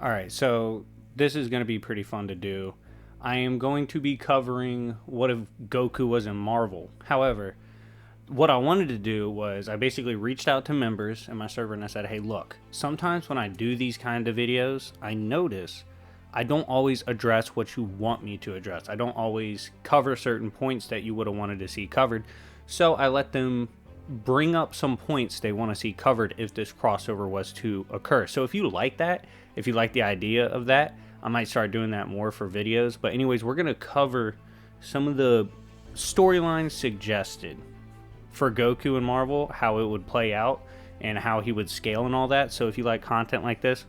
All right, so this is going to be pretty fun to do. I am going to be covering what if Goku was in Marvel. However, what I wanted to do was I basically reached out to members in my server and I said, hey, look, sometimes when I do these kind of videos, I notice I don't always address what you want me to address. I don't always cover certain points that you would have wanted to see covered. So I let them bring up some points they want to see covered if this crossover was to occur. So if you like that, if you like the idea of that, I might start doing that more for videos. But anyways, we're going to cover some of the storylines suggested for Goku and Marvel, how it would play out and how he would scale and all that. So if you like content like this,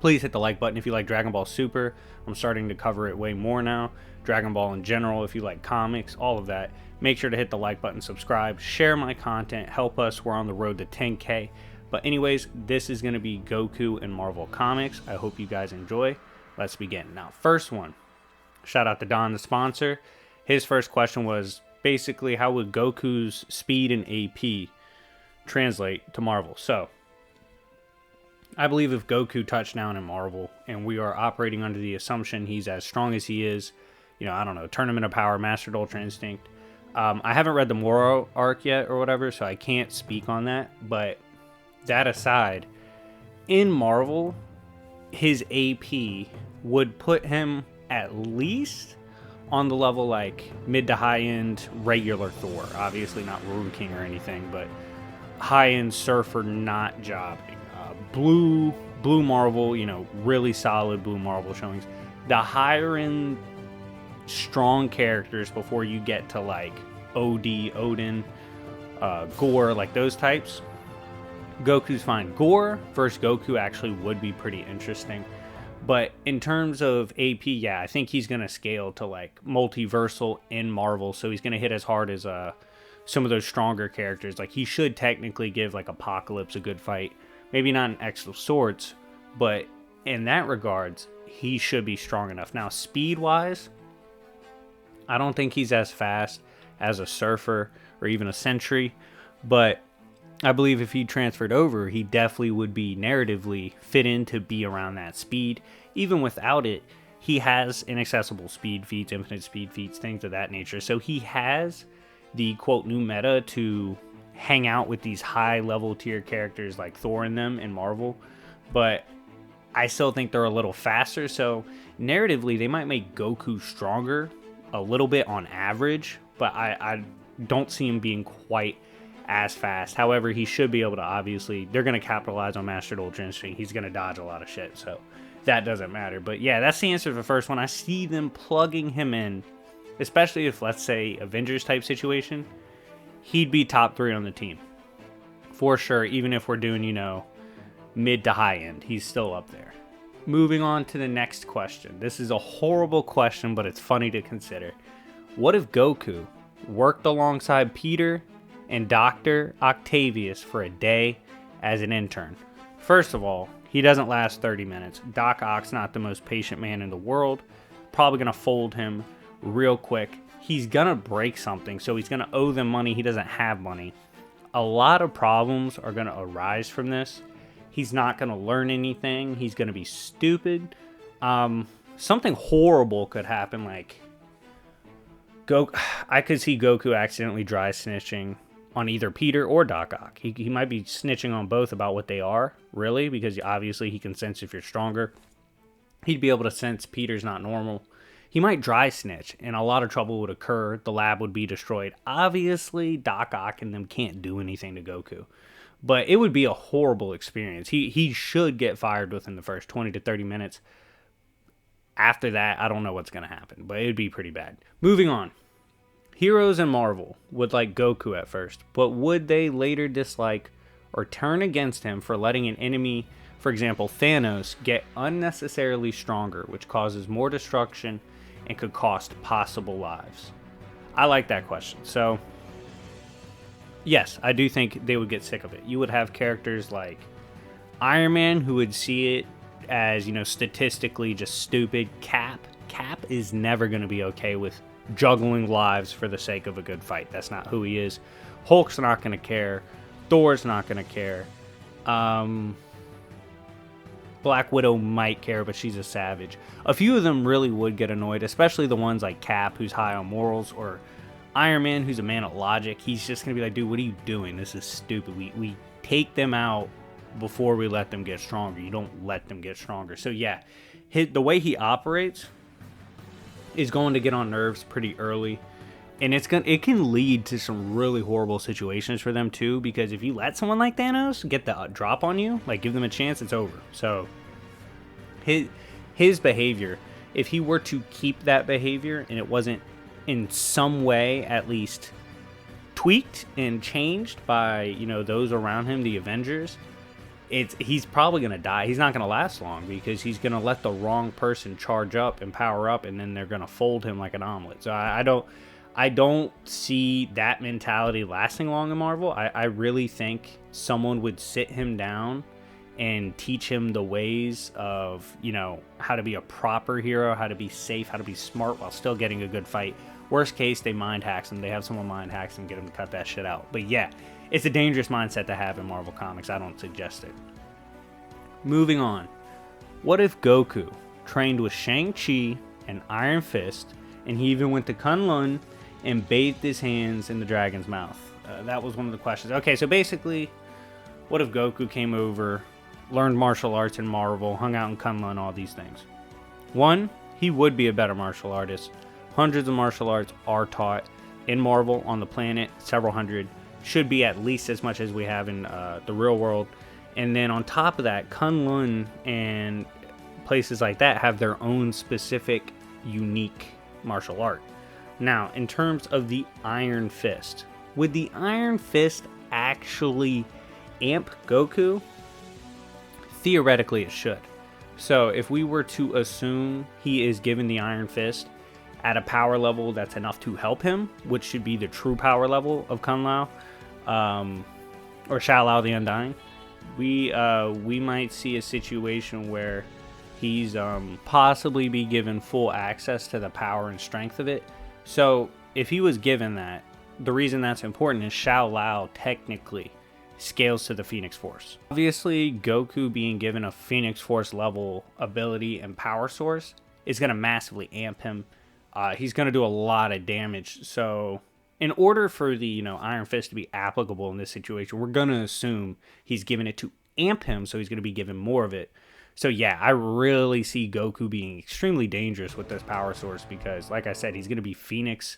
please hit the like button. If you like Dragon Ball Super, I'm starting to cover it way more now. Dragon Ball in general, if you like comics, all of that, make sure to hit the like button, subscribe, share my content, help us. We're on the road to 10K. But anyways, this is going to be Goku and Marvel Comics. I hope you guys enjoy. Let's begin. Now, first one, shout out to Don, the sponsor. His first question was basically how would Goku's speed and AP translate to Marvel? So, I believe if Goku touched down in Marvel and we are operating under the assumption he's as strong as he is, I don't know, Tournament of Power, Mastered Ultra Instinct. I haven't read the Moro arc yet or whatever, so I can't speak on that. But that aside, in Marvel, his AP would put him at least on the level like mid to high end regular Thor. Obviously not Ruin King or anything, but high end Surfer not jobbing. Blue Marvel, really solid Blue Marvel showings. The higher end strong characters before you get to like Odin, Gore, like those types, Goku's fine. Gore versus Goku actually would be pretty interesting. But in terms of AP, yeah, I think he's going to scale to like multiversal in Marvel. So he's going to hit as hard as some of those stronger characters. Like he should technically give like Apocalypse a good fight. Maybe not in X of Swords, but in that regards, he should be strong enough. Now, speed-wise, I don't think he's as fast as a Surfer or even a Sentry, but I believe if he transferred over, he definitely would be narratively fit in to be around that speed. Even without it, he has inaccessible speed feats, infinite speed feats, things of that nature. So he has the, quote, new meta to hang out with these high level tier characters like Thor in them in Marvel, but I still think they're a little faster. So narratively, they might make Goku stronger a little bit on average, but I don't see him being quite as fast. However, he should be able to, obviously, they're going to capitalize on Mastered Ultra Instinct. He's going to dodge a lot of shit, so that doesn't matter. But yeah, that's the answer to the first one. I see them plugging him in, especially if, let's say, Avengers type situation. He'd be top 3 on the team. For sure, even if we're doing, mid to high end, he's still up there. Moving on to the next question. This is a horrible question, but it's funny to consider. What if Goku worked alongside Peter and Dr. Octavius for a day as an intern? First of all, he doesn't last 30 minutes. Doc Ock's not the most patient man in the world. Probably going to fold him real quick. He's going to break something, so he's going to owe them money. He doesn't have money. A lot of problems are going to arise from this. He's not going to learn anything. He's going to be stupid. Something horrible could happen, like I could see Goku accidentally dry snitching on either Peter or Doc Ock. He might be snitching on both about what they are, really, because obviously he can sense if you're stronger. He'd be able to sense Peter's not normal. He might dry snitch, and a lot of trouble would occur. The lab would be destroyed. Obviously, Doc Ock and them can't do anything to Goku. But it would be a horrible experience. He should get fired within the first 20 to 30 minutes. After that, I don't know what's going to happen, but it would be pretty bad. Moving on. Heroes in Marvel would like Goku at first, but would they later dislike or turn against him for letting an enemy, for example Thanos, get unnecessarily stronger, which causes more destruction and could cost possible lives? I like that question. So, yes, I do think they would get sick of it. You would have characters like Iron Man who would see it as, statistically just stupid. Cap is never going to be okay with juggling lives for the sake of a good fight. That's not who he is. Hulk's not going to care. Thor's not going to care. Black Widow might care, but she's a savage. A few of them really would get annoyed, especially the ones like Cap, who's high on morals, or Iron Man, who's a man of logic. He's just going to be like, dude, what are you doing? This is stupid. We take them out before we let them get stronger. You don't let them get stronger. So yeah, the way he operates is going to get on nerves pretty early. And it can lead to some really horrible situations for them too, because if you let someone like Thanos get the drop on you, like give them a chance, it's over. So his behavior, if he were to keep that behavior and it wasn't in some way at least tweaked and changed by, you know, those around him, the Avengers, he's probably going to die. He's not going to last long because he's going to let the wrong person charge up and power up, and then they're going to fold him like an omelet. So I don't see that mentality lasting long in Marvel. I really think someone would sit him down and teach him the ways of, you know, how to be a proper hero, how to be safe, how to be smart while still getting a good fight. Worst case, they mind hacks him. They have someone mind hacks him, get him to cut that shit out. But yeah, it's a dangerous mindset to have in Marvel Comics. I don't suggest it. Moving on. What if Goku trained with Shang-Chi and Iron Fist, and he even went to Kun-Lun and bathed his hands in the dragon's mouth? That was one of the questions. Okay, so basically, what if Goku came over, learned martial arts in Marvel, hung out in Kun-Lun, all these things? One, he would be a better martial artist. Hundreds of martial arts are taught in Marvel on the planet, several hundred. Should be at least as much as we have in the real world. And then on top of that, Kun-Lun and places like that have their own specific, unique martial art. Now, in terms of the Iron Fist, would the Iron Fist actually amp Goku? Theoretically, it should. So if we were to assume he is given the Iron Fist at a power level that's enough to help him, which should be the true power level of Kun-Lao, or Shao-Lao the Undying, we might see a situation where he's possibly be given full access to the power and strength of it. So if he was given that, the reason that's important is Shao-Lao technically scales to the Phoenix Force. Obviously, Goku being given a Phoenix Force level ability and power source is going to massively amp him. He's going to do a lot of damage. So in order for the, you know, Iron Fist to be applicable in this situation, we're going to assume he's given it to amp him, so he's going to be given more of it. So yeah, I really see Goku being extremely dangerous with this power source because, like I said, he's going to be Phoenix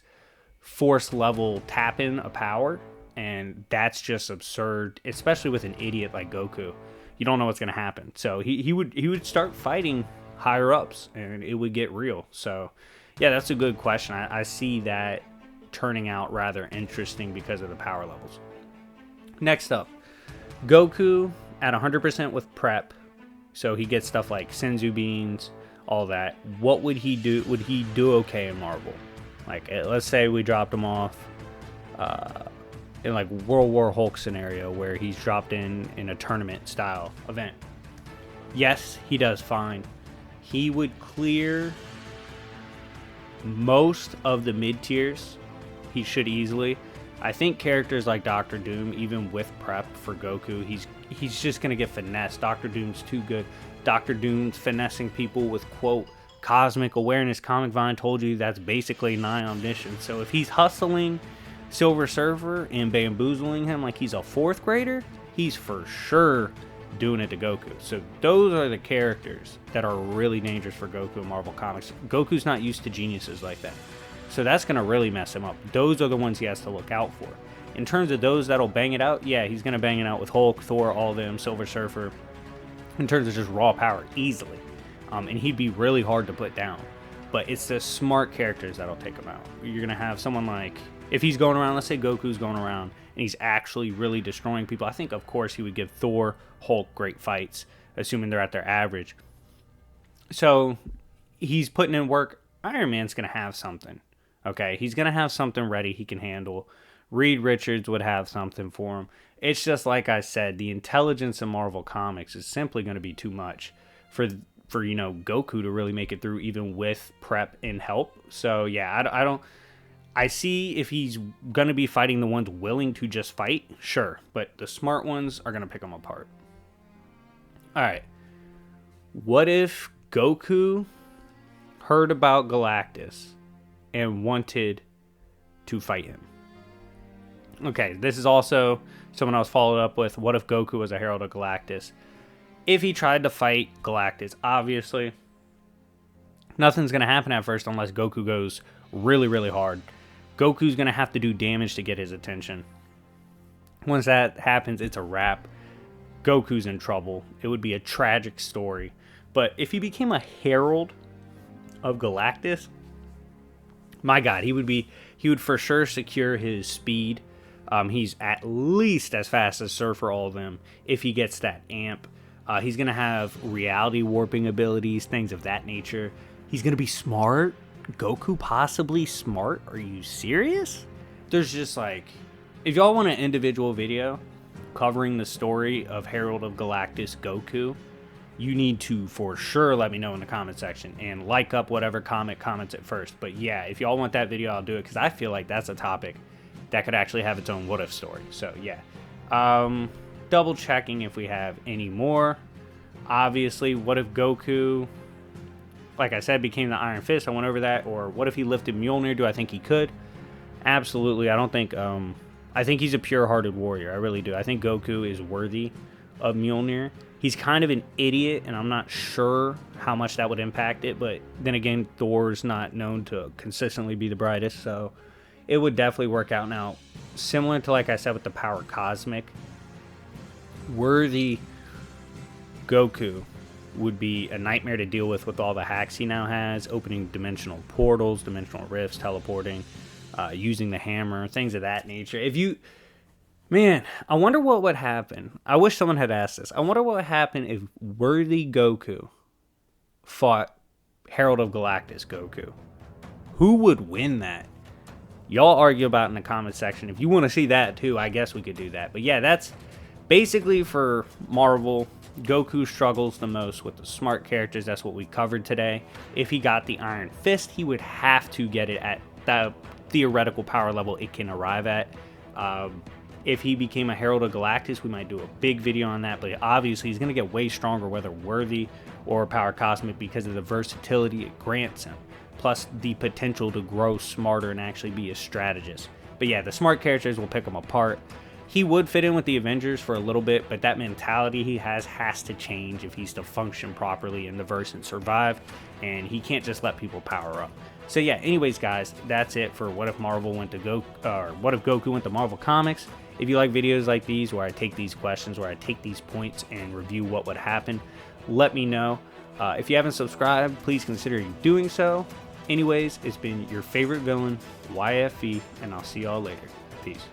Force level tap-in a power, and that's just absurd, especially with an idiot like Goku. You don't know what's going to happen. So he would start fighting higher ups, and it would get real. So yeah, that's a good question. I see that turning out rather interesting because of the power levels. Next up, Goku at 100% with prep. So he gets stuff like Senzu beans, all that. What would he do? Would he do okay in Marvel? Like, let's say we dropped him off in like World War Hulk scenario where he's dropped in a tournament style event. Yes, he does fine. He would clear most of the mid tiers. He should easily. I think characters like Doctor Doom, even with prep for Goku, he's just gonna get finessed. Doctor Doom's too good. Doctor Doom's finessing people with, quote, cosmic awareness. Comic Vine told you that's basically nigh omniscient. So if he's hustling Silver Surfer and bamboozling him like he's a fourth grader, he's for sure doing it to Goku. So those are the characters that are really dangerous for Goku in Marvel Comics. Goku's not used to geniuses like that. So that's going to really mess him up. Those are the ones he has to look out for. In terms of those that'll bang it out, yeah, he's going to bang it out with Hulk, Thor, all of them, Silver Surfer. In terms of just raw power, easily. And he'd be really hard to put down. But it's the smart characters that'll take him out. You're going to have someone like, if he's going around, let's say Goku's going around, and he's actually really destroying people, I think, of course, he would give Thor, Hulk great fights, assuming they're at their average. So he's putting in work. Iron Man's going to have something. Okay, he's going to have something ready he can handle. Reed Richards would have something for him. It's just like I said, the intelligence in Marvel Comics is simply going to be too much for you know, Goku to really make it through, even with prep and help. So yeah, I see if he's going to be fighting the ones willing to just fight, sure, but the smart ones are going to pick him apart. All right, What if Goku heard about Galactus and wanted to fight him? Okay, this is also someone else followed up with, what if Goku was a Herald of Galactus? If he tried to fight Galactus, obviously, nothing's going to happen at first unless Goku goes really, really hard. Goku's going to have to do damage to get his attention. Once that happens, it's a wrap. Goku's in trouble. It would be a tragic story. But if he became a Herald of Galactus, my God, he would for sure secure his speed. He's at least as fast as Surf for all of them if he gets that amp. He's going to have reality warping abilities, things of that nature. He's going to be smart. Goku possibly smart? Are you serious? There's just like, if y'all want an individual video covering the story of Herald of Galactus Goku, you need to for sure let me know in the comment section and like up whatever comments it first. But yeah, if y'all want that video, I'll do it because I feel like that's a topic that could actually have its own what if story. So yeah, double checking if we have any more. Obviously, what if Goku, like I said, became the Iron Fist? I went over that. Or what if he lifted Mjolnir? Do I think he could? Absolutely. I don't think I think he's a pure-hearted warrior. I really do. I think Goku is worthy of Mjolnir. He's kind of an idiot, and I'm not sure how much that would impact it. But then again, Thor's not known to consistently be the brightest, so it would definitely work out. Now, similar to, like I said, with the power cosmic, worthy Goku would be a nightmare to deal with all the hacks he now has, opening dimensional portals, dimensional rifts, teleporting, using the hammer, things of that nature. Man, I wonder what would happen. I wish someone had asked this. I wonder what would happen if worthy Goku fought Herald of Galactus Goku. Who would win that? Y'all argue about in the comment section. If you want to see that too, I guess we could do that. But yeah, that's basically for Marvel. Goku struggles the most with the smart characters. That's what we covered today. If he got the Iron Fist, he would have to get it at the theoretical power level it can arrive at. If he became a Herald of Galactus, we might do a big video on that. But obviously, he's going to get way stronger, whether worthy or power cosmic, because of the versatility it grants him. Plus the potential to grow smarter and actually be a strategist. But yeah, the smart characters will pick him apart. He would fit in with the Avengers for a little bit, but that mentality he has to change if he's to function properly in the verse and survive, and he can't just let people power up. So yeah, anyways guys, that's it for what if Marvel went to what if Goku went to Marvel Comics. If you like videos like these where I take these questions, where I take these points and review what would happen, let me know. If you haven't subscribed, please consider doing so. Anyways, it's been your favorite villain, YFE, and I'll see y'all later. Peace.